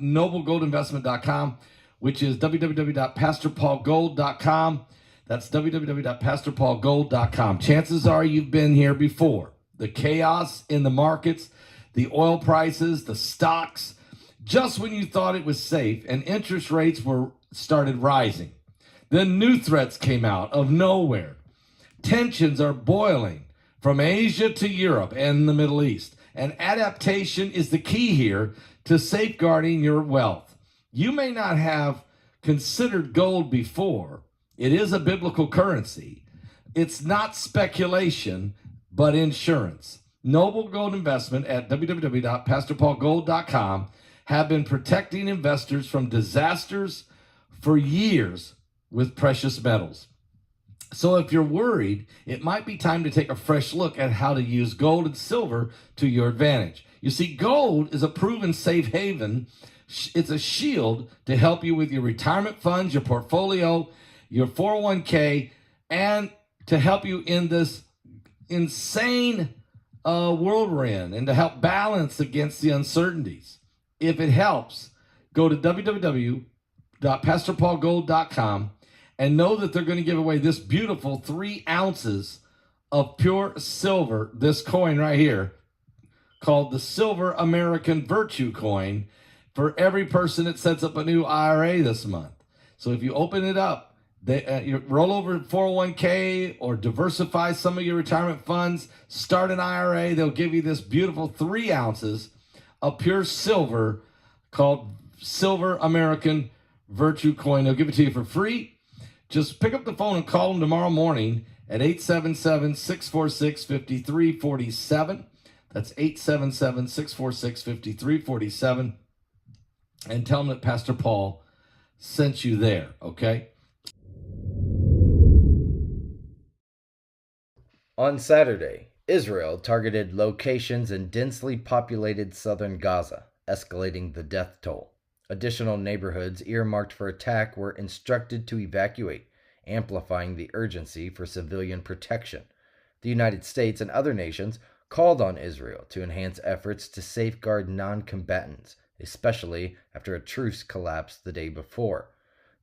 noblegoldinvestment.com, which is www.pastorpaulgold.com. That's www.pastorpaulgold.com. Chances are you've been here before. The chaos in the markets, the oil prices, the stocks, just when you thought it was safe and interest rates started rising. Then new threats came out of nowhere. Tensions are boiling from Asia to Europe and the Middle East. And adaptation is the key here to safeguarding your wealth. You may not have considered gold before. It is a biblical currency. It's not speculation, but insurance. Noble Gold Investment at www.pastorpaulgold.com have been protecting investors from disasters for years with precious metals. So if you're worried, it might be time to take a fresh look at how to use gold and silver to your advantage. You see, gold is a proven safe haven. It's a shield to help you with your retirement funds, your portfolio, your 401k, and to help you in this insane world we're in, and to help balance against the uncertainties. If it helps, go to www.pastorpaulgold.com and know that they're going to give away this beautiful 3 ounces of pure silver, this coin right here, called the Silver American Virtue Coin, for every person that sets up a new IRA this month. So if you open it up, you roll over 401k or diversify some of your retirement funds, start an IRA, they'll give you this beautiful 3 ounces of pure silver called Silver American Virtue Coin. They'll give it to you for free. Just pick up the phone and call them tomorrow morning at 877-646-5347. That's 877-646-5347. And tell them that Pastor Paul sent you there, okay? On Saturday, Israel targeted locations in densely populated southern Gaza, escalating the death toll. Additional neighborhoods earmarked for attack were instructed to evacuate, amplifying the urgency for civilian protection. The United States and other nations called on Israel to enhance efforts to safeguard non-combatants, especially after a truce collapsed the day before.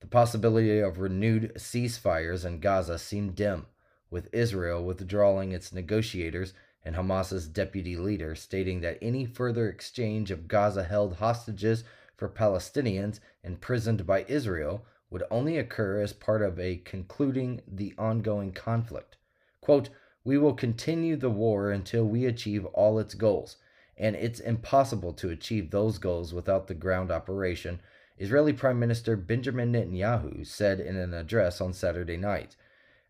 The possibility of renewed ceasefires in Gaza seemed dim, with Israel withdrawing its negotiators and Hamas's deputy leader stating that any further exchange of Gaza-held hostages for Palestinians imprisoned by Israel would only occur as part of a concluding the ongoing conflict. Quote, "We will continue the war until we achieve all its goals, and it's impossible to achieve those goals without the ground operation," Israeli Prime Minister Benjamin Netanyahu said in an address on Saturday night.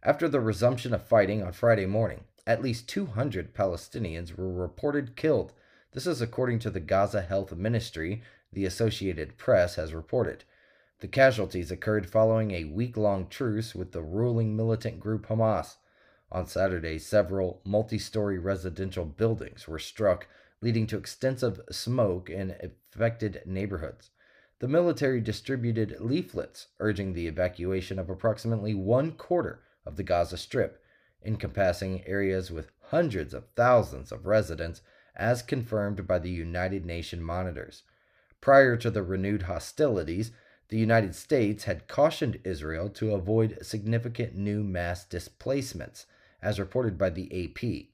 After the resumption of fighting on Friday morning, at least 200 Palestinians were reported killed. This is according to the Gaza Health Ministry, the Associated Press has reported. The casualties occurred following a week-long truce with the ruling militant group Hamas. On Saturday, several multi-story residential buildings were struck, leading to extensive smoke in affected neighborhoods. The military distributed leaflets urging the evacuation of approximately 1/4 of the Gaza Strip, encompassing areas with hundreds of thousands of residents, as confirmed by the United Nations monitors. Prior to the renewed hostilities, the United States had cautioned Israel to avoid significant new mass displacements, as reported by the AP.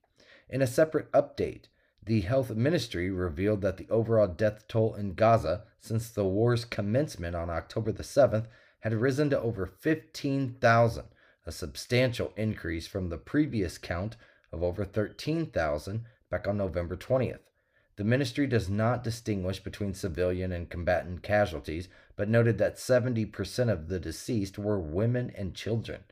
In a separate update, the health ministry revealed that the overall death toll in Gaza since the war's commencement on October the 7th had risen to over 15,000, a substantial increase from the previous count of over 13,000 back on November 20th. The ministry does not distinguish between civilian and combatant casualties, but noted that 70% of the deceased were women and children.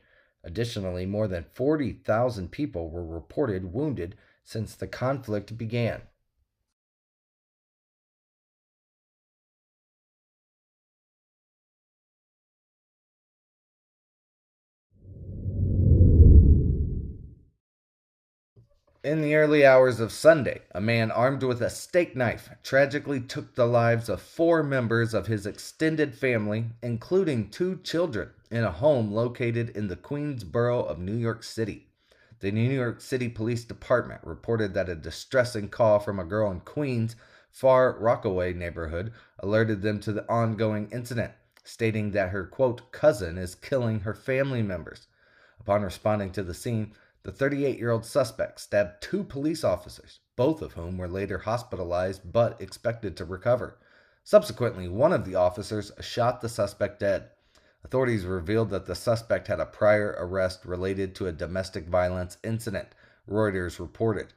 Additionally, more than 40,000 people were reported wounded since the conflict began. In the early hours of Sunday, a man armed with a steak knife tragically took the lives of 4 members of his extended family, including 2 children, in a home located in the Queens borough of New York City. The New York City Police Department reported that a distressing call from a girl in Queens Far Rockaway neighborhood alerted them to the ongoing incident, stating that her, quote, cousin is killing her family members. Upon responding to the scene, the 38-year-old suspect stabbed 2 police officers, both of whom were later hospitalized but expected to recover. Subsequently, one of the officers shot the suspect dead. Authorities revealed that the suspect had a prior arrest related to a domestic violence incident, Reuters reported.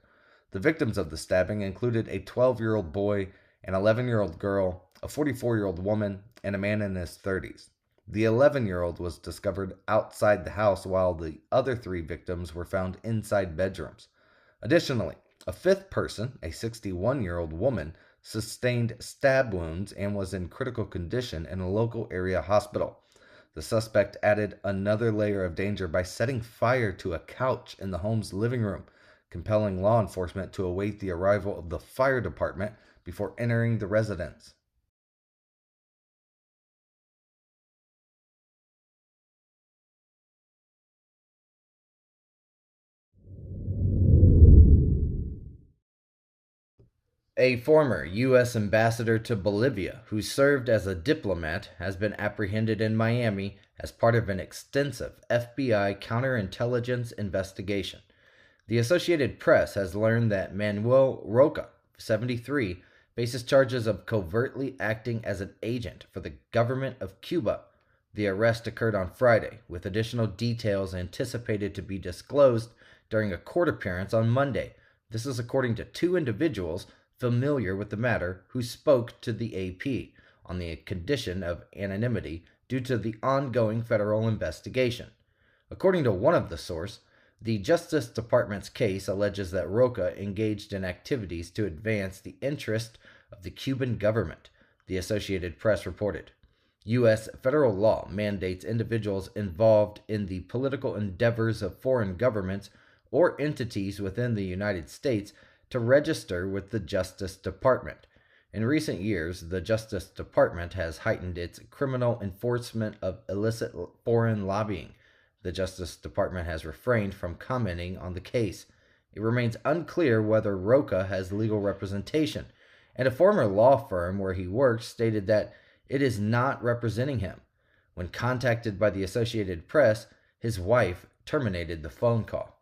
The victims of the stabbing included a 12-year-old boy, an 11-year-old girl, a 44-year-old woman, and a man in his 30s. The 11-year-old was discovered outside the house while the other 3 victims were found inside bedrooms. Additionally, a 5th person, a 61-year-old woman, sustained stab wounds and was in critical condition in a local area hospital. The suspect added another layer of danger by setting fire to a couch in the home's living room, compelling law enforcement to await the arrival of the fire department before entering the residence. A former U.S. ambassador to Bolivia who served as a diplomat has been apprehended in Miami as part of an extensive FBI counterintelligence investigation. The Associated Press has learned that Manuel Roca, 73, faces charges of covertly acting as an agent for the government of Cuba. The arrest occurred on Friday, with additional details anticipated to be disclosed during a court appearance on Monday. This is according to 2 individuals familiar with the matter who spoke to the AP on the condition of anonymity due to the ongoing federal investigation. According to one of the sources, the Justice Department's case alleges that Roca engaged in activities to advance the interest of the Cuban government, the Associated Press reported. U.S. federal law mandates individuals involved in the political endeavors of foreign governments or entities within the United States to register with the Justice Department. In recent years, the Justice Department has heightened its criminal enforcement of illicit foreign lobbying. The Justice Department has refrained from commenting on the case. It remains unclear whether Roca has legal representation, and a former law firm where he works stated that it is not representing him. When contacted by the Associated Press, his wife terminated the phone call.